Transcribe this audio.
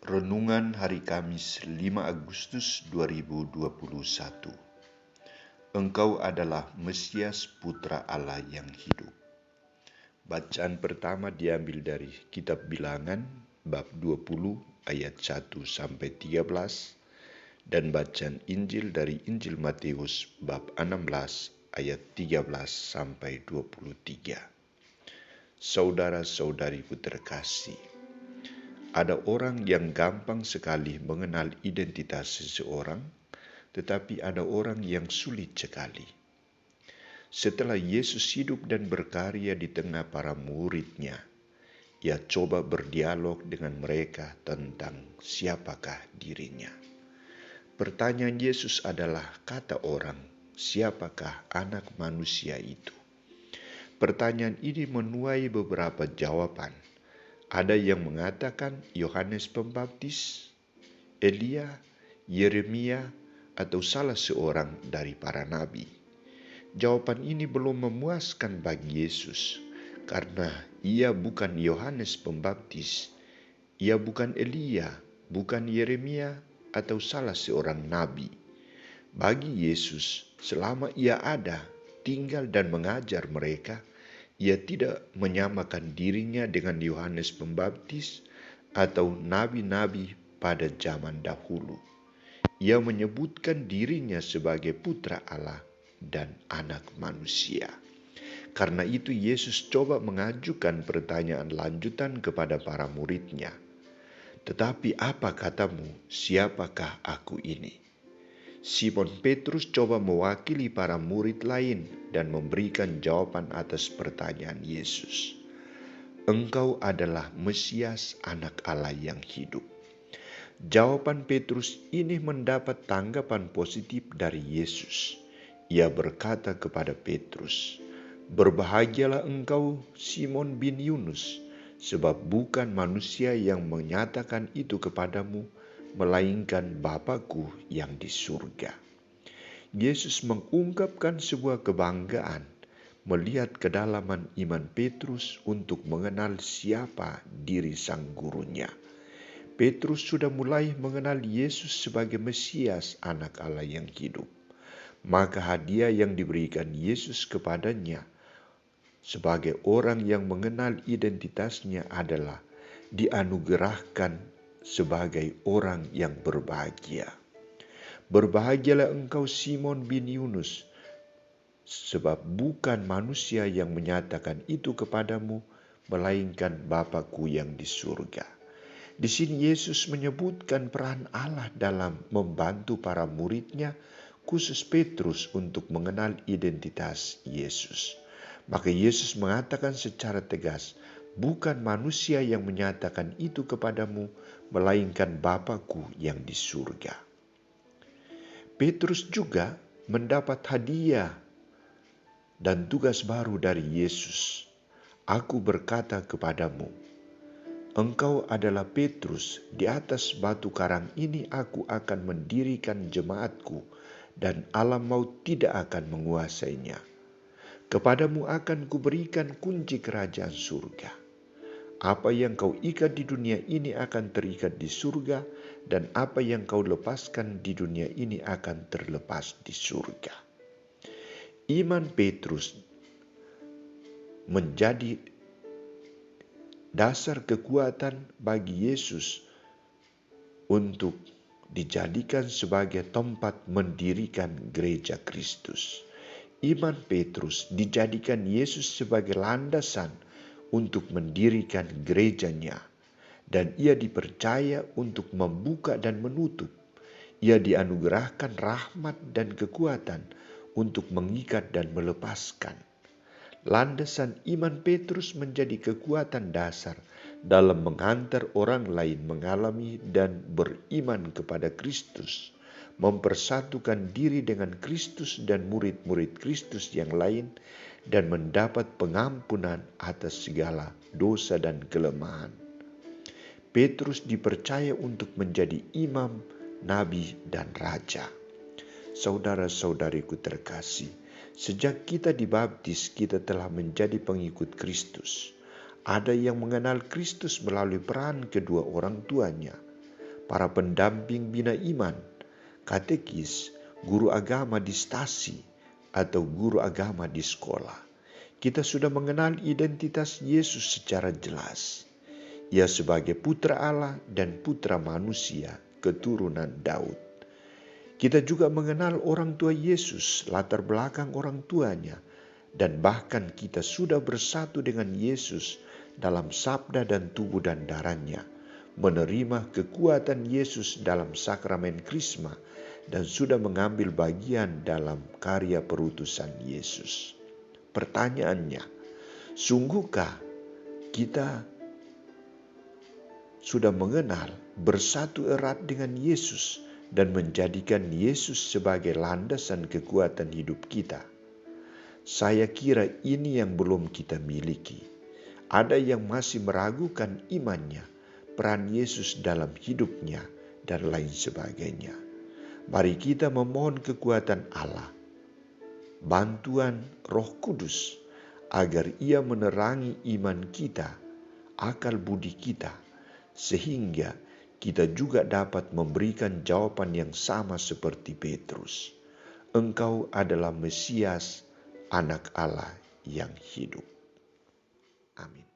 Renungan Hari Kamis 5 Agustus 2021. Engkau adalah Mesias Putra Allah yang hidup. Bacaan pertama diambil dari Kitab Bilangan bab 20 ayat 1-13 dan bacaan Injil dari Injil Matius bab 16 ayat 13-23. Saudara-saudariku terkasih, ada orang yang gampang sekali mengenal identitas seseorang, tetapi ada orang yang sulit sekali. Setelah Yesus hidup dan berkarya di tengah para murid-Nya, Ia coba berdialog dengan mereka tentang siapakah dirinya. Pertanyaan Yesus adalah, kata orang, siapakah anak manusia itu? Pertanyaan ini menuai beberapa jawaban. Ada yang mengatakan Yohanes Pembaptis, Elia, Yeremia, atau salah seorang dari para nabi. Jawaban ini belum memuaskan bagi Yesus, karena Ia bukan Yohanes Pembaptis, Ia bukan Elia, bukan Yeremia, atau salah seorang nabi. Bagi Yesus, selama Ia ada, tinggal dan mengajar mereka, Ia tidak menyamakan dirinya dengan Yohanes Pembaptis atau nabi-nabi pada zaman dahulu. Ia menyebutkan dirinya sebagai putra Allah dan anak manusia. Karena itu Yesus coba mengajukan pertanyaan lanjutan kepada para murid-Nya. Tetapi apa katamu, siapakah aku ini? Simon Petrus coba mewakili para murid lain dan memberikan jawaban atas pertanyaan Yesus. Engkau adalah Mesias anak Allah yang hidup. Jawaban Petrus ini mendapat tanggapan positif dari Yesus. Ia berkata kepada Petrus, "Berbahagialah engkau, Simon bin Yunus, sebab bukan manusia yang menyatakan itu kepadamu, melainkan Bapa-Ku yang di surga." Yesus mengungkapkan sebuah kebanggaan melihat kedalaman iman Petrus untuk mengenal siapa diri sang gurunya. Petrus sudah mulai mengenal Yesus sebagai Mesias anak Allah yang hidup. Maka hadiah yang diberikan Yesus kepadanya sebagai orang yang mengenal identitasnya adalah dianugerahkan sebagai orang yang berbahagia. Berbahagialah engkau Simon bin Yunus, sebab bukan manusia yang menyatakan itu kepadamu, melainkan Bapa-Ku yang di surga. Di sini Yesus menyebutkan peran Allah dalam membantu para murid-Nya, khusus Petrus, untuk mengenal identitas Yesus. Maka Yesus mengatakan secara tegas, bukan manusia yang menyatakan itu kepadamu, melainkan Bapa-Ku yang di surga. Petrus juga mendapat hadiah dan tugas baru dari Yesus. Aku berkata kepadamu, engkau adalah Petrus, di atas batu karang ini aku akan mendirikan jemaatku, dan alam maut tidak akan menguasainya. Kepadamu akan kuberikan kunci kerajaan surga. Apa yang kau ikat di dunia ini akan terikat di surga, dan apa yang kau lepaskan di dunia ini akan terlepas di surga. Iman Petrus menjadi dasar kekuatan bagi Yesus untuk dijadikan sebagai tempat mendirikan gereja Kristus. Iman Petrus dijadikan Yesus sebagai landasan untuk mendirikan gerejanya, dan ia dipercaya untuk membuka dan menutup. Ia dianugerahkan rahmat dan kekuatan untuk mengikat dan melepaskan. Landasan iman Petrus menjadi kekuatan dasar dalam mengantar orang lain mengalami dan beriman kepada Kristus, mempersatukan diri dengan Kristus dan murid-murid Kristus yang lain, dan mendapat pengampunan atas segala dosa dan kelemahan. Petrus dipercaya untuk menjadi imam, nabi, dan raja. Saudara-saudariku terkasih, sejak kita dibaptis, kita telah menjadi pengikut Kristus. Ada yang mengenal Kristus melalui peran kedua orang tuanya. para pendamping bina iman, katekis, guru agama di stasi, atau guru agama di sekolah. Kita sudah mengenal identitas Yesus secara jelas. Ia sebagai putra Allah dan putra manusia, keturunan Daud. Kita juga mengenal orang tua Yesus, latar belakang orang tuanya, dan bahkan kita sudah bersatu dengan Yesus dalam sabda dan tubuh dan darahnya, menerima kekuatan Yesus dalam sakramen Krisma, dan sudah mengambil bagian dalam karya perutusan Yesus. Pertanyaannya, sungguhkah kita sudah mengenal, bersatu erat dengan Yesus, dan menjadikan Yesus sebagai landasan kekuatan hidup kita? Saya kira ini yang belum kita miliki. Ada yang masih meragukan imannya, peran Yesus dalam hidupnya, dan lain sebagainya. Mari kita memohon kekuatan Allah, bantuan Roh Kudus, agar Ia menerangi iman kita, akal budi kita, sehingga kita juga dapat memberikan jawaban yang sama seperti Petrus. Engkau adalah Mesias, Anak Allah yang hidup. Amin.